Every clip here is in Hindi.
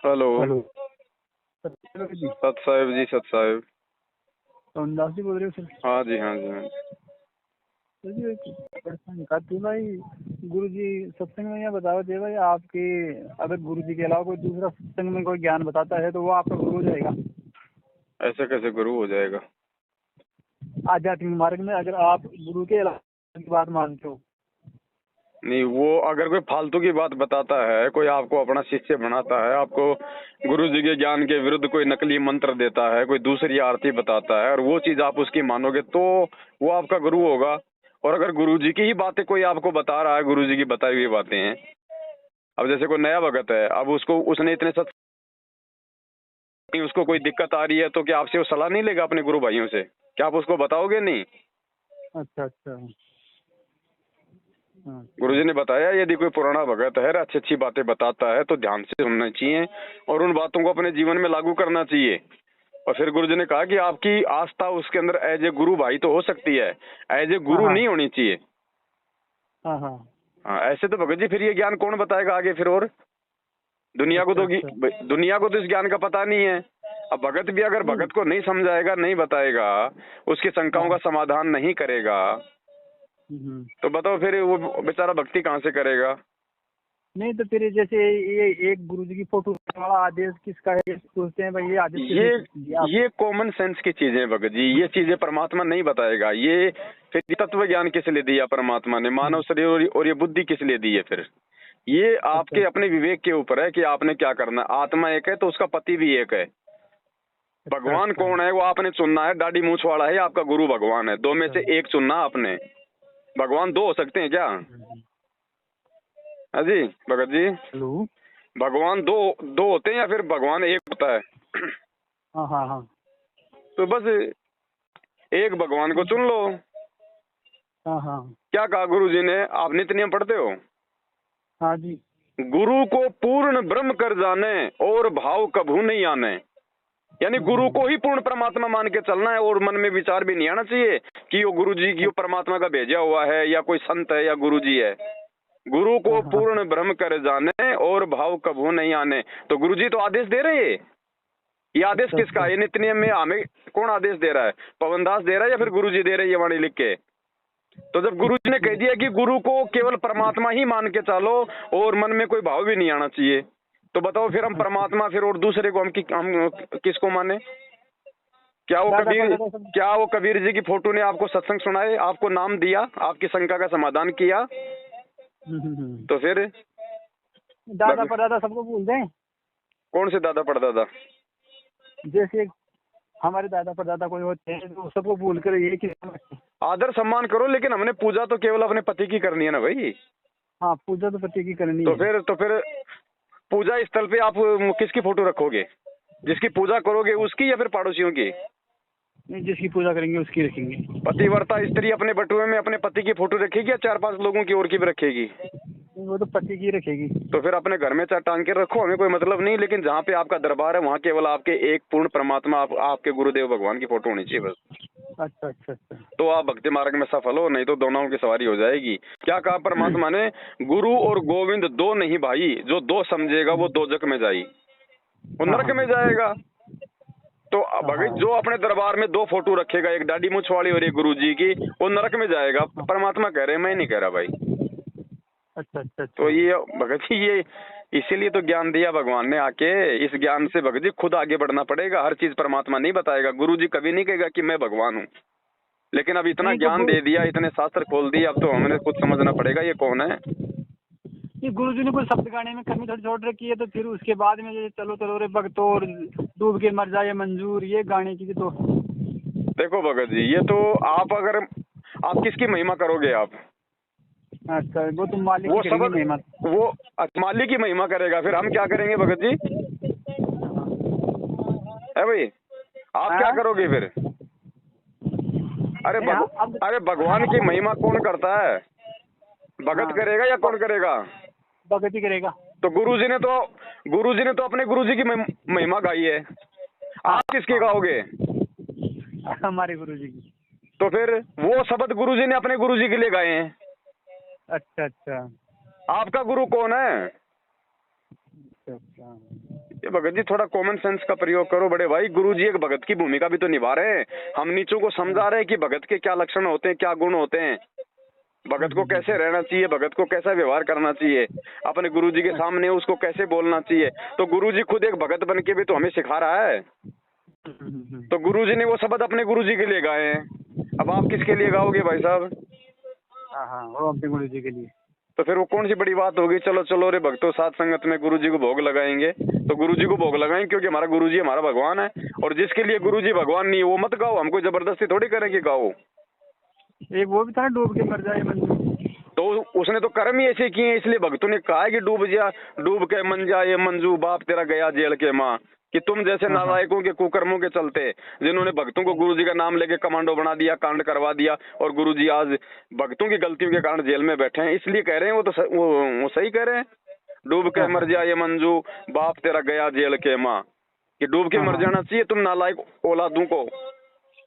हेलो। हेलो जी। सत साहिब जी, सत साहिब। सोनदास जी बोल रहे हो सर? हाँ जी, हाँ जी, हाँ जी। सर जी एक प्रश्न था कि भाई गुरु जी सत्संग में यह बताओ थे भाई आपके अगर गुरु जी के अलावा कोई दूसरा सत्संग में कोई ज्ञान बताता है तो वो आपका गुरु हो जाएगा? ऐसे कैसे गुरु हो जाएगा? आध्यात्मिक मार्ग में अगर आप गुरु के अलावा की बात मानते हो। नहीं, वो अगर कोई फालतू की बात बताता है, कोई आपको अपना शिष्य बनाता है, आपको गुरु जी के ज्ञान के विरुद्ध कोई नकली मंत्र देता है, कोई दूसरी आरती बताता है और वो चीज आप उसकी मानोगे तो वो आपका गुरु होगा। और अगर गुरु जी की ही बातें कोई आपको बता रहा है, गुरु जी की बताई हुई बातें हैं, अब जैसे कोई नया भगत है, अब उसने इतने उसको कोई दिक्कत आ रही है तो क्या आपसे वो सलाह नहीं लेगा अपने गुरु भाइयों से? क्या आप उसको बताओगे नहीं? अच्छा अच्छा। हाँ। गुरुजी ने बताया यदि कोई पुराना भगत है, अच्छी अच्छी बातें बताता है तो ध्यान से सुनना चाहिए और उन बातों को अपने जीवन में लागू करना चाहिए। और फिर गुरुजी ने कहा कि आपकी आस्था उसके अंदर एज ए गुरु भाई तो हो सकती है, एज ए गुरु हाँ नहीं होनी चाहिए। हाँ हाँ। हाँ, ऐसे तो भगत जी फिर ये ज्ञान कौन बताएगा आगे फिर? और दुनिया को अच्छा तो अच्छा। दुनिया को तो इस ज्ञान का पता नहीं है। अब भगत भी अगर नहीं। भगत को नहीं समझाएगा, नहीं बताएगा, उसकी शंकाओं का हाँ। समाधान नहीं करेगा हम्म। तो बताओ फिर वो बेचारा भक्ति कहाँ से करेगा? नहीं तो फिर जैसे ये एक गुरु जी की फोटो वाला आदेश किसका है ये सोचते हैं भाई ये आदेश ये किसने दिया आपको? ये कॉमन सेंस की चीजें हैं भगत जी, ये चीजें परमात्मा नहीं बताएगा। ये फिर तत्व ज्ञान किस लिए दिया परमात्मा ने? मानव शरीर और ये बुद्धि किस लिए दी है? फिर ये अच्छा आपके अपने विवेक के ऊपर है कि आपने क्या करना है। आत्मा एक है तो उसका पति भी एक है। अच्छा। भगवान अच्छा कौन है वो आपने चुनना है। दाढ़ी मूछ वाला है आपका गुरु भगवान है, दो में से एक चुनना आपने। भगवान दो हो सकते हैं क्या? हाँ जी भगत जी, हेलो। भगवान दो दो होते हैं या फिर भगवान एक होता है? हाँ हाँ हाँ। तो बस एक भगवान को चुन लो। हाँ हाँ। क्या कहा गुरु जी ने? आप नित्य नियम पढ़ते हो? हाँ जी। गुरु को पूर्ण ब्रह्म कर जाने और भाव कभू नहीं आने। यानी गुरु को ही पूर्ण परमात्मा मान के चलना है और मन में विचार भी नहीं आना चाहिए कि वो गुरु जी की परमात्मा का भेजा हुआ है या कोई संत है या गुरु जी है। गुरु को हाँ हाँ। पूर्ण ब्रह्म कर जाने और भाव कभू नहीं आने। तो गुरु जी तो आदेश दे रहे हैं। ये आदेश अच्छा किसका? अच्छा। ये नित्य नियम में हमें कौन आदेश दे रहा है? पवनदास दे रहा है या फिर गुरु जी दे रहे हैं ये वाणी लिख के? तो जब गुरु जी ने कह दिया कि गुरु को केवल परमात्मा ही मान के चलो और मन में कोई भाव भी नहीं आना चाहिए, तो बताओ फिर हम परमात्मा फिर और दूसरे को हम किसको माने? क्या वो दादा कबीर परदादा सब। क्या वो कबीर जी की फोटो ने आपको सत्संग सुनाए, आपको नाम दिया, आपकी शंका का समाधान किया? तो फिर दादा परदादा सबको भूल जाए। कौन से दादा परदादा? जैसे हमारे दादा परदादा कोई होते हैं तो सबको भूल कर ये कि आदर सम्मान करो, लेकिन हमने पूजा तो केवल अपने पति की करनी है ना भाई। हाँ पूजा तो पति की करनी तो है। फिर पूजा स्थल पे आप किसकी फोटो रखोगे? जिसकी पूजा करोगे उसकी या फिर पड़ोसियों की? नहीं जिसकी पूजा करेंगे उसकी रखेंगे। पतिव्रता स्त्री अपने बटुए में अपने पति की फोटो रखेगी या 4-5 लोगों की और की भी रखेगी? वो तो पति की रखेगी। तो फिर अपने घर में चाहे टांग के रखो, हमें कोई मतलब नहीं, लेकिन जहाँ पे आपका दरबार है वहाँ केवल आपके एक पूर्ण परमात्मा आपके गुरुदेव भगवान की फोटो होनी चाहिए बस। अच्छा अच्छा अच्छा। तो आप भक्ति मार्ग में सफल हो, नहीं तो दोनों की सवारी हो जाएगी। क्या कहा परमात्मा ने? गुरु और गोविंद दो नहीं भाई, जो दो समझेगा वो दोजक में जाई, वो हाँ नरक हाँ में जाएगा। तो भगत हाँ। जो अपने दरबार में दो फोटो रखेगा, एक दाढ़ी मूछ वाली और एक गुरु जी की, वो नरक में जाएगा। परमात्मा कह रहे हैं, मैं नहीं कह रहा भाई। अच्छा अच्छा तो अच्छा। ये भगत जी ये इसीलिए तो ज्ञान दिया भगवान ने आके। इस ज्ञान से भगत जी खुद आगे बढ़ना पड़ेगा। हर चीज परमात्मा नहीं बताएगा। गुरु जी कभी नहीं कहेगा कि मैं भगवान हूँ, लेकिन अब इतना नहीं तो ज्ञान दे दिया, इतने शास्त्र खोल दिए, अब तो हमने खुद समझना पड़ेगा ये कौन है। ये गुरु जी ने कोई शब्द गाने में कमी थोड़ी छोड़ रखी है तो फिर उसके बाद में ये चलो चलो रे भक्तो और डूब के मर जाए मंजूर ये गाने की तो। देखो भगत जी, ये तो आप किसकी महिमा करोगे आप? अच्छा वो तुम मालिक वो की करेंगे शब्द मेहमान। वो मालिक की महिमा करेगा, फिर हम क्या करेंगे भगत जी? है भाई, आप क्या हाँ? करोगे फिर? नहीं, हाँ, अब अरे भगवान की महिमा कौन करता है? भगत हाँ करेगा या कौन करेगा? भगत ही करेगा। तो गुरुजी ने तो अपने गुरुजी की महिमा गाई है। हाँ आप किसकी हाँ गाओगे? हमारे गुरु जी की। तो फिर वो शब्द गुरुजी ने अपने गुरुजी के लिए गाए हैं। अच्छा अच्छा। आपका गुरु कौन है? अच्छा अच्छा। ये भगत जी थोड़ा कॉमन सेंस का प्रयोग करो बड़े भाई। गुरुजी एक भगत की भूमिका भी तो निभा रहे हैं। हम नीचों को समझा रहे हैं कि भगत के क्या लक्षण होते हैं, क्या गुण होते हैं, भगत को कैसे रहना चाहिए, भगत को कैसा व्यवहार करना चाहिए, अपने गुरुजी के सामने उसको कैसे बोलना चाहिए। तो गुरुजी खुद एक भगत बन के भी तो हमें सिखा रहा है। तो गुरुजी ने वो शब्द अपने गुरुजी के लिए गाए हैं, अब आप किसके लिए गाओगे भाई साहब? हाँ हाँ, वो अपने गुरु जी के लिए। तो फिर वो कौन सी बड़ी बात होगी? चलो चलो रे भक्तों, साथ संगत में गुरुजी को भोग लगाएंगे, तो गुरुजी को भोग लगाएंगे क्योंकि हमारा गुरुजी हमारा भगवान है। और जिसके लिए गुरुजी भगवान नहीं है वो मत गाओ, हमको जबरदस्ती थोड़ी करेंगे गाओ। एक वो भी था ना, डूब के मर जाए मंजू। तो उसने तो कर्म ही ऐसे किए, इसलिए भक्तों ने कहा है कि डूब के मन जा ये मंजू, बाप तेरा गया जेल के माँ। कि तुम जैसे नालायकों के कुकर्मों के चलते, जिन्होंने भक्तों को गुरुजी का नाम लेके कमांडो बना दिया, कांड करवा दिया, और गुरुजी आज भक्तों की गलतियों के कारण जेल में बैठे हैं, इसलिए कह रहे हैं वो तो वो सही कह रहे हैं। डूब के मर जा ये मंजू, बाप तेरा गया जेल के माँ। कि डूब के मर जाना चाहिए तुम नालायक औलादों को,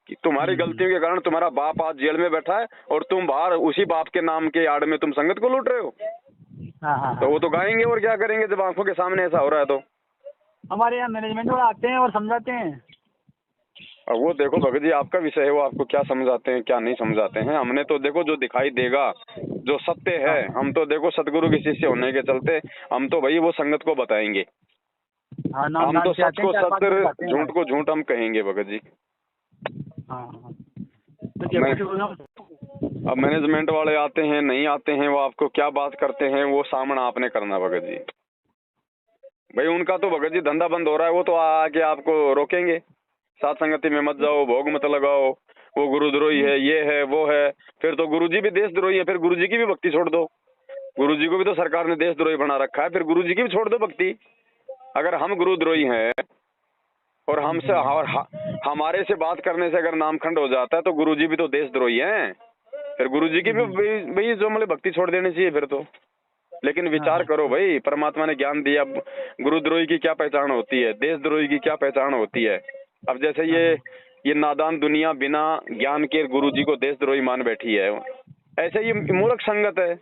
कि तुम्हारी गलतियों के कारण तुम्हारा बाप आज जेल में बैठा है और तुम बाहर उसी बाप के नाम के आड़ में तुम संगत को लूट रहे हो। तो वो तो गाएंगे और क्या करेंगे जब आंखों के सामने ऐसा हो रहा है। तो हमारे यहाँ मैनेजमेंट वाले आते हैं और समझाते हैं। और वो देखो भगत जी आपका विषय है, वो आपको क्या समझाते हैं क्या नहीं समझाते हैं। हमने तो देखो जो दिखाई देगा, जो सत्य है, हम तो देखो सतगुरु के शिष्य होने के चलते हम तो भाई वो संगत को बताएंगे। हम तो सच को सत्य, झूठ को झूठ हम कहेंगे भगत जी। अब मैनेजमेंट वाले आते हैं नहीं आते हैं, वो आपको क्या बात करते हैं वो सामना आपने करना भगत जी। भाई उनका तो भगत जी धंधा बंद हो रहा है, वो तो आके आपको रोकेंगे, साथ संगति में मत जाओ, भोग मत लगाओ, वो गुरुद्रोही है, ये है वो है। फिर तो गुरुजी भी देशद्रोही है, फिर गुरुजी की भी भक्ति छोड़ दो। गुरुजी को भी तो सरकार ने देशद्रोही बना रखा है, फिर गुरुजी की भी छोड़ दो भक्ति। अगर हम गुरुद्रोही हैं और हमसे और हमारे से बात करने से अगर नामखंड हो जाता है तो गुरुजी भी तो देशद्रोही हैं, फिर गुरुजी की भी भाई जो मतलब भक्ति छोड़ देनी चाहिए फिर तो। लेकिन विचार करो भाई, परमात्मा ने ज्ञान दिया, गुरुद्रोही की क्या पहचान होती है, देशद्रोही की क्या पहचान होती है। अब जैसे ये नादान दुनिया बिना ज्ञान के गुरुजी को देशद्रोही मान बैठी है, ऐसे ये मूर्ख संगत है,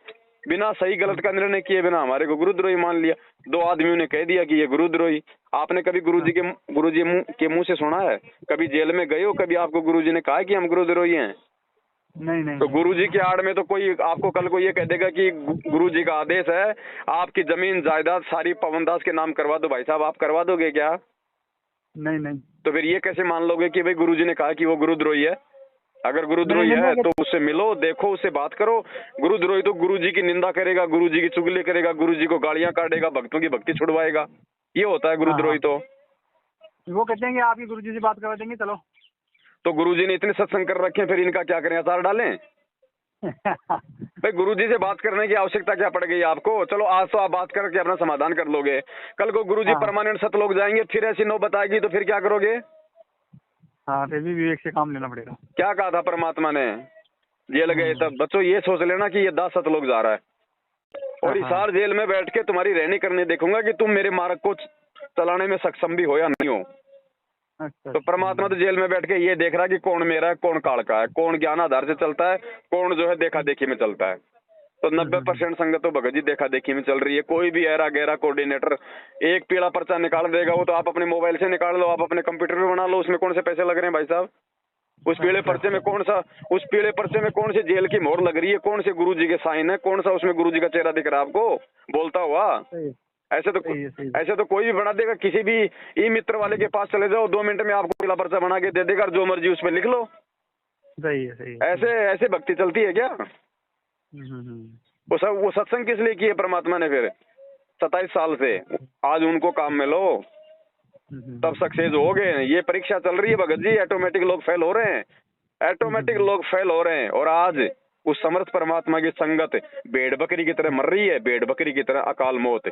बिना सही गलत का निर्णय किए बिना हमारे को गुरुद्रोही मान लिया। दो आदमियों ने कह दिया कि ये गुरुद्रोही। आपने कभी गुरुजी के मुंह से सुना है? कभी जेल में गए हो, कभी आपको गुरुजी ने कहा कि हम गुरुद्रोही हैं? नहीं। तो गुरुजी के आड़ में तो कोई आपको कल को ये कह देगा कि गुरुजी का आदेश है आपकी जमीन जायदाद सारी पवनदास के नाम करवा दो, भाई साहब आप करवा दोगे क्या? नहीं। तो फिर ये कैसे मान लोगे कि भाई गुरुजी ने कहा कि वो गुरुद्रोही है? अगर गुरुद्रोही है तो उससे मिलो, देखो, उससे बात करो। गुरुद्रोही तो गुरुजी की निंदा करेगा, गुरुजी की चुगली करेगा, गुरुजी को गालियां काटेगा, भक्तों की भक्ति छुड़वाएगा, ये होता है गुरुद्रोही। तो वो कहते हैं कि आपकी गुरुजी से बात करवा देंगे चलो। तो गुरुजी ने इतने सत्संग कर रखे हैं, फिर इनका क्या करें, अचार डालें? भाई गुरुजी से बात करने की आवश्यकता क्या पड़ गई आपको? चलो आज तो आप बात करके अपना समाधान कर लोगे, कल को गुरुजी परमानेंट सतलोक जाएंगे, फिर ऐसी नौबत आएगी तो फिर क्या करोगे? हाँ, फिर भी विवेक से काम लेना पड़ेगा। क्या कहा था परमात्मा ने? जेल गए तब बच्चों ये सोच लेना कि ये 10 सतलोक जा रहा है और हिसार जेल में बैठ के तुम्हारी रहनी करनी देखूंगा कि तुम मेरे मार्ग को चलाने में सक्षम भी हो या नहीं हो। तो परमात्मा तो जेल में बैठ के ये देख रहा है कि कौन मेरा है, कौन काल का है, कौन ज्ञान आधार से चलता है, कौन जो है देखा देखी में चलता है। तो 90% संगत तो भगत जी देखा देखी में चल रही है। कोई भी ऐरा गहरा कोऑर्डिनेटर एक पीला पर्चा निकाल देगा, वो तो आप अपने मोबाइल से निकाल लो, आप अपने कंप्यूटर में बना लो, उसमें कौन से पैसे लग रहे हैं भाई साहब? उस पीले पर्चे में कौन सी जेल की मोहर लग रही है, कौन से गुरुजी के साइन है, कौन सा उसमें गुरुजी का चेहरा दिख रहा है आपको बोलता हुआ? ऐसे तो कोई भी बना देगा। किसी भी ई मित्र वाले के पास चले जाओ, 2 मिनट में आपको पीला पर्चा बना के दे देगा, जो मर्जी उसमें लिख लो। सही है। ऐसे भक्ति चलती है क्या? वो सत्संग किस लिए किए परमात्मा ने फिर 27 साल से? आज उनको काम में लो तब सक्सेस हो गए। ये परीक्षा चल रही है भगत जी, ऑटोमेटिक लोग फेल हो रहे हैं, और आज उस समर्थ परमात्मा की संगत भेड़ बकरी की तरह मर रही है, भेड़ बकरी की तरह अकाल मौत,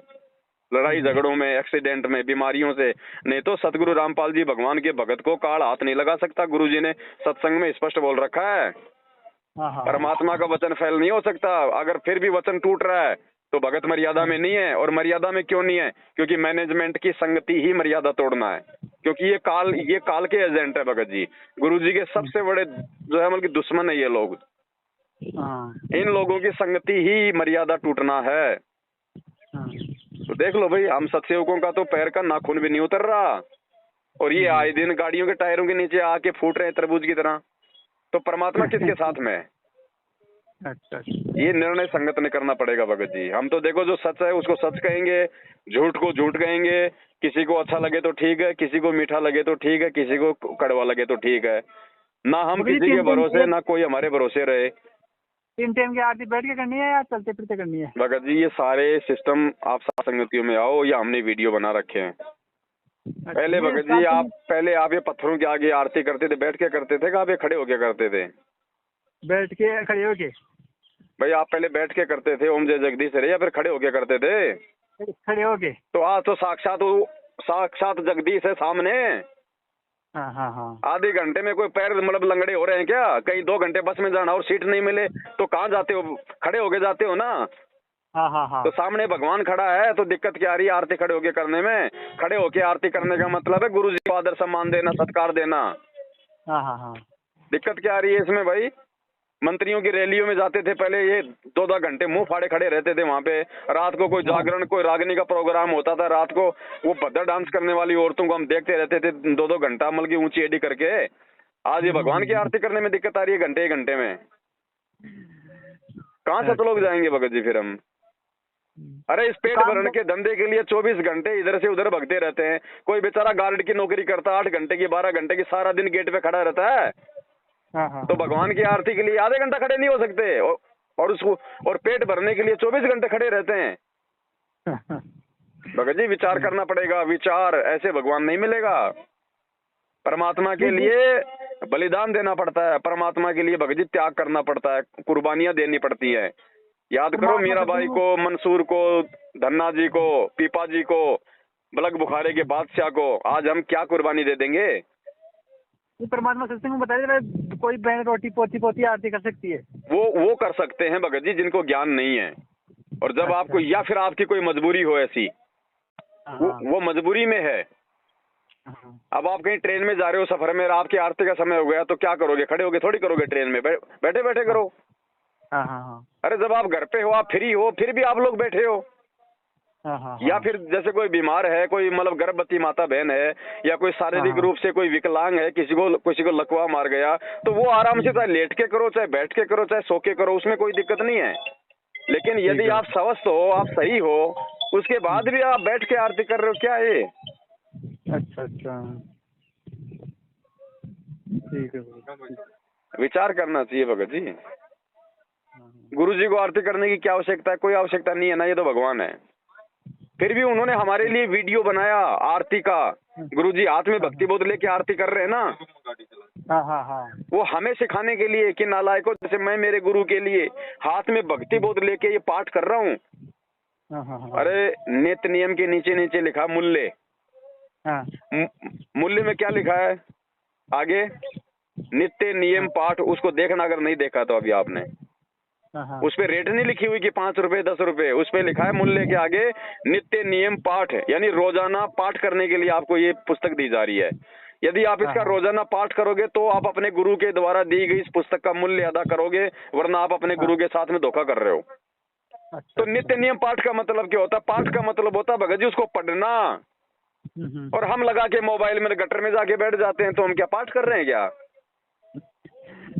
लड़ाई झगड़ों में, एक्सीडेंट में, बीमारियों से। नहीं तो सतगुरु रामपाल जी भगवान के भगत को काल हाथ नहीं लगा सकता, गुरुजी ने सत्संग में स्पष्ट बोल रखा है। परमात्मा का वचन फेल नहीं हो सकता। अगर फिर भी वचन टूट रहा है तो भगत मर्यादा में नहीं है। और मर्यादा में क्यों नहीं है? क्योंकि मैनेजमेंट की संगति ही मर्यादा तोड़ना है, क्योंकि ये काल के एजेंट है भगत जी। गुरुजी के सबसे बड़े जो है मतलब दुश्मन है ये लोग। इन लोगों की संगति ही मर्यादा टूटना है। तो देख लो भाई, हम सत्सेवकों का तो पैर का नाखून भी नहीं उतर रहा, और ये आए दिन गाड़ियों के टायरों के नीचे आके फूट रहे हैं तरबूज की तरह। तो परमात्मा किसके साथ में है? अच्छा। ये निर्णय संगत ने करना पड़ेगा भगत जी। हम तो देखो जो सच है उसको सच कहेंगे, झूठ को झूठ कहेंगे। किसी को अच्छा लगे तो ठीक है, किसी को मीठा लगे तो ठीक है, किसी को कड़वा लगे तो ठीक है। ना हम किसी के भरोसे, ना कोई हमारे भरोसे रहे। 3 टाइम की आरती बैठ के करनी है या चलते फिरते करनी है? भगत जी ये सारे सिस्टम आप साथ संगतियों में आओ, या हमने वीडियो बना रखे हैं। पहले भगत जी पहले आप ये पत्थरों के आगे आरती करते थे, बैठ के करते थे कि आप ये खड़े होके करते थे? बैठ के, खड़े होके। भाई आप पहले बैठ के करते थे ओम जय जगदीश रे, या फिर खड़े होके करते थे? खड़े होके। तो आज तो साक्षात जगदीश है सामने। हाँ हाँ हाँ। आधे घंटे में कोई पैर मतलब लंगड़े हो रहे हैं क्या? कहीं 2 घंटे बस में जाना और सीट नहीं मिले तो कहाँ जाते हो? खड़े होके जाते हो ना। हाँ हाँ हाँ। तो सामने भगवान खड़ा है तो दिक्कत क्या आ रही है आरती खड़े होके करने में? खड़े होके आरती करने का मतलब है गुरु जी को आदर सम्मान देना, सत्कार देना। हाँ हाँ हाँ। दिक्कत क्या आ रही है इसमें भाई? मंत्रियों की रैलियों में जाते थे पहले, ये 2-2 घंटे मुंह फाड़े खड़े रहते थे वहां पे। रात को कोई जागरण, कोई रागनी का प्रोग्राम होता था, रात को वो भद्र डांस करने वाली औरतों को हम देखते रहते थे 2-2 घंटा मल की ऊंची एडी करके। आज ये भगवान की आरती करने में दिक्कत आ रही है घंटे घंटे में। कहाँ से तो लोग जाएंगे भगत जी फिर हम? अरे इस पेट भरने के धंधे के लिए 24 घंटे इधर से उधर भगते रहते हैं। कोई बेचारा गार्ड की नौकरी करता 8 घंटे की, 12 घंटे की, सारा दिन गेट पे खड़ा रहता है। हाँ। तो भगवान की आरती के लिए आधे घंटा खड़े नहीं हो सकते, और उसको और पेट भरने के लिए 24 घंटे खड़े रहते हैं। भगत जी विचार करना पड़ेगा, विचार ऐसे भगवान नहीं मिलेगा। परमात्मा के लिए बलिदान देना पड़ता है, परमात्मा के लिए भगत जी त्याग करना पड़ता है, कुर्बानियां देनी पड़ती है। याद करो मीराबाई को, मंसूर को, धन्ना जी को, पीपा जी को, बलक बुखारे के बादशाह को, आज हम क्या कुर्बानी दे देंगे? परमात्मा सत्संग में बताया कोई बहन रोटी पोती पोती आरती कर सकती है। वो कर सकते हैं भगत जी जिनको ज्ञान नहीं है, और जब आपको या फिर आपकी कोई मजबूरी हो ऐसी, वो मजबूरी में है। अब आप कहीं ट्रेन में जा रहे हो सफर में, आपकी आरती का समय हो गया तो क्या करोगे? खड़े होके थोड़ी करोगे ट्रेन में, बैठे बैठे करो। अरे जब आप घर पे हो, आप फ्री हो, फिर भी आप लोग बैठे हो। या फिर जैसे कोई बीमार है, कोई मतलब गर्भवती माता बहन है, या कोई शारीरिक रूप से कोई विकलांग है, किसी को लकवा मार गया, तो वो आराम से चाहे लेट के करो, चाहे बैठ के करो, चाहे सो के करो, उसमें कोई दिक्कत नहीं है। लेकिन यदि आप स्वस्थ हो, आप सही हो, उसके बाद भी आप बैठ के आरती कर रहे हो, क्या है? अच्छा, ठीक है। विचार करना चाहिए भगत जी। गुरु जी को आरती करने की क्या आवश्यकता है? कोई आवश्यकता नहीं है ना, ये तो भगवान है। फिर भी उन्होंने हमारे लिए वीडियो बनाया आरती का। गुरुजी हाथ में भक्ति बोध लेके आरती कर रहे हैं ना। हाँ। वो हमें सिखाने के लिए कि नालायकों, जैसे मैं मेरे गुरु के लिए हाथ में भक्ति बोध लेके ये पाठ कर रहा हूँ। अरे नित्य नियम के नीचे नीचे लिखा मूल्य। मूल्य में क्या लिखा है आगे? नित्य नियम पाठ। उसको देखना अगर नहीं देखा तो अभी आपने, उस पे रेट नहीं लिखी हुई कि 5 रुपए 10 रुपए, उस पे लिखा है मूल्य के आगे नित्य नियम पाठ, यानी रोजाना पाठ करने के लिए आपको ये पुस्तक दी जा रही है। यदि आप इसका रोजाना पाठ करोगे तो आप अपने गुरु के द्वारा दी गई इस पुस्तक का मूल्य अदा करोगे, वरना आप अपने गुरु के साथ में धोखा कर रहे हो। तो नित्य नियम पाठ का मतलब क्या होता है? पाठ का मतलब होता है भगत जी उसको पढ़ना। और हम लगा के मोबाइल में गटर में जाके बैठ जाते हैं, तो हम क्या पाठ कर रहे हैं क्या?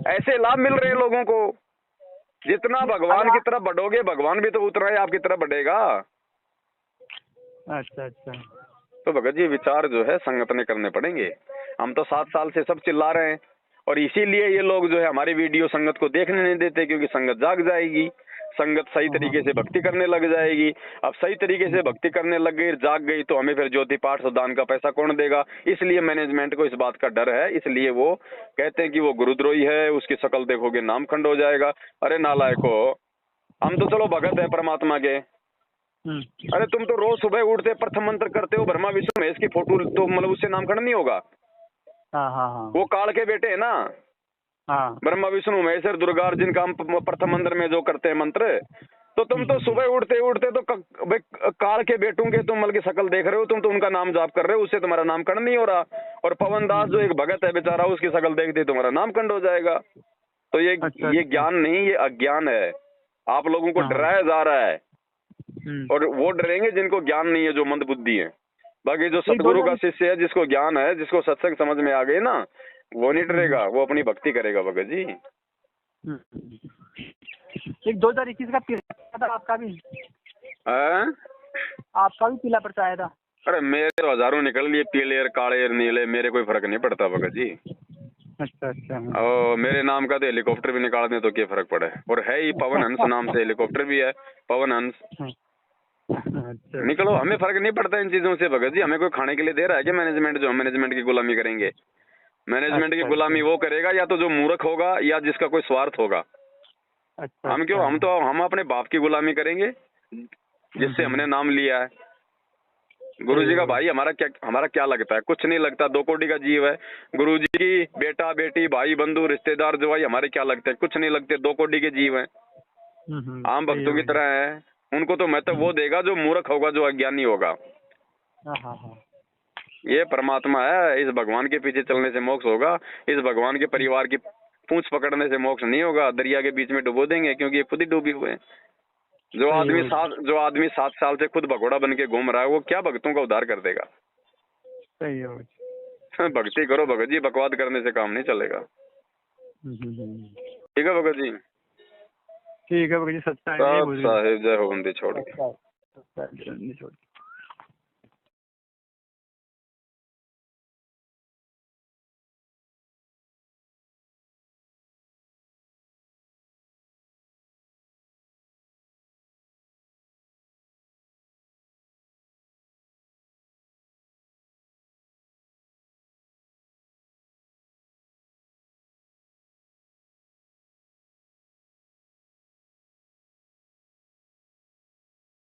ऐसे लाभ मिल रहे हैं लोगों को। जितना भगवान की तरफ बढ़ोगे, भगवान भी तो उतना ही आपकी तरफ बढ़ेगा। अच्छा। तो भगत जी विचार जो है संगत ने करने पड़ेंगे। हम तो 7 साल से सब चिल्ला रहे हैं, और इसीलिए ये लोग जो है हमारी वीडियो संगत को देखने नहीं देते, क्योंकि संगत जाग जाएगी, संगत सही तरीके से भक्ति करने लग जाएगी। अब सही तरीके से भक्ति करने लग गई, जाग गई, तो हमें फिर ज्योति पाठ दान का पैसा कौन देगा? इसलिए मैनेजमेंट को इस बात का डर है, इसलिए वो कहते हैं कि वो गुरुद्रोही है, उसकी शकल देखोगे नाम खंड हो जाएगा। अरे नालायको, हम तो चलो भगत है परमात्मा के। अरे तुम तो रोज सुबह उठते प्रथम मंत्र करते हो, ब्रह्मा विष्णु महेश की फोटो, तो मतलब उससे नाम खंड नहीं होगा? वो काल के बेटे है ना। ब्रह्मा विष्णु महेश दुर्गा अर्जुन का प्रथम मंत्र में जो करते हैं मंत्र, तो तुम तो सुबह उठते उठते तो काल के बेटों के तुम की शकल देख रहे हो, तुम तो उनका नाम जाप कर रहे हो, उससे तुम्हारा नामकरण नहीं हो रहा। और पवन दास जो एक भगत है बेचारा, उसकी शकल देखते तुम्हारा नामकरण हो जाएगा। तो ये ज्ञान नहीं, ये अज्ञान है। आप लोगों को डराया जा रहा है। और वो डरेंगे जिनको ज्ञान नहीं है, जो मंद बुद्धि है। बाकी जो नहीं, सतगुरु बोलो। का शिष्य है, जिसको ज्ञान है, जिसको सत्संग समझ में आ गई ना, वो नहीं डरेगा, वो अपनी भक्ति करेगा भगत जी। एक 2021 का पीला था आपका भी, हैं? आपका भी पीला पर्चा आया था। अरे मेरे तो हजारों निकल लिए, पीले काले नीले, मेरे कोई फर्क नहीं पड़ता भगत जी। अच्छा अच्छा। और मेरे नाम का तो हेलीकॉप्टर भी निकाल दें तो क्या फर्क पड़े। और है ही पवन हंस नाम से हेलीकॉप्टर भी है, पवन हंस। अच्छा। निकलो, हमें फर्क नहीं पड़ता इन चीजों से भगत जी। हमें कोई खाने के लिए दे रहा है क्या मैनेजमेंट, जो हम मैनेजमेंट की गुलामी करेंगे? मैनेजमेंट की गुलामी वो करेगा या तो जो मूर्ख होगा या जिसका कोई स्वार्थ होगा। अच्छा। हम क्यों, हम अपने बाप की गुलामी करेंगे जिससे हमने नाम लिया है। गुरु जी का भाई हमारा क्या लगता है? कुछ नहीं लगता, 2 कोटि का जीव है। गुरु जी की बेटा बेटी भाई बंधु रिश्तेदार जो भाई हमारे क्या लगते हैं? कुछ नहीं लगते, 2 कोटि के जीव हैं, आम भक्तों की तरह है। उनको तो महत्व वो देगा जो मूर्ख होगा, जो अज्ञानी होगा। ये परमात्मा है, इस भगवान के पीछे चलने से मोक्ष होगा। इस भगवान के परिवार की पूंछ पकड़ने से मोक्ष नहीं होगा। दरिया के बीच में डुबो देंगे, क्योंकि ये खुद ही डूबे हुए हैं। जो आदमी 7 साल से खुद भगोड़ा बन के घूम रहा है, वो क्या भक्तों का उद्धार कर देगा? सही है। भक्ति करो भगत जी, बकवाद करने से काम नहीं चलेगा। ठीक है भगत जी। ठीक है भगत जी, सच्चा है। साहब जय हो बंदी छोड़ के। छोड़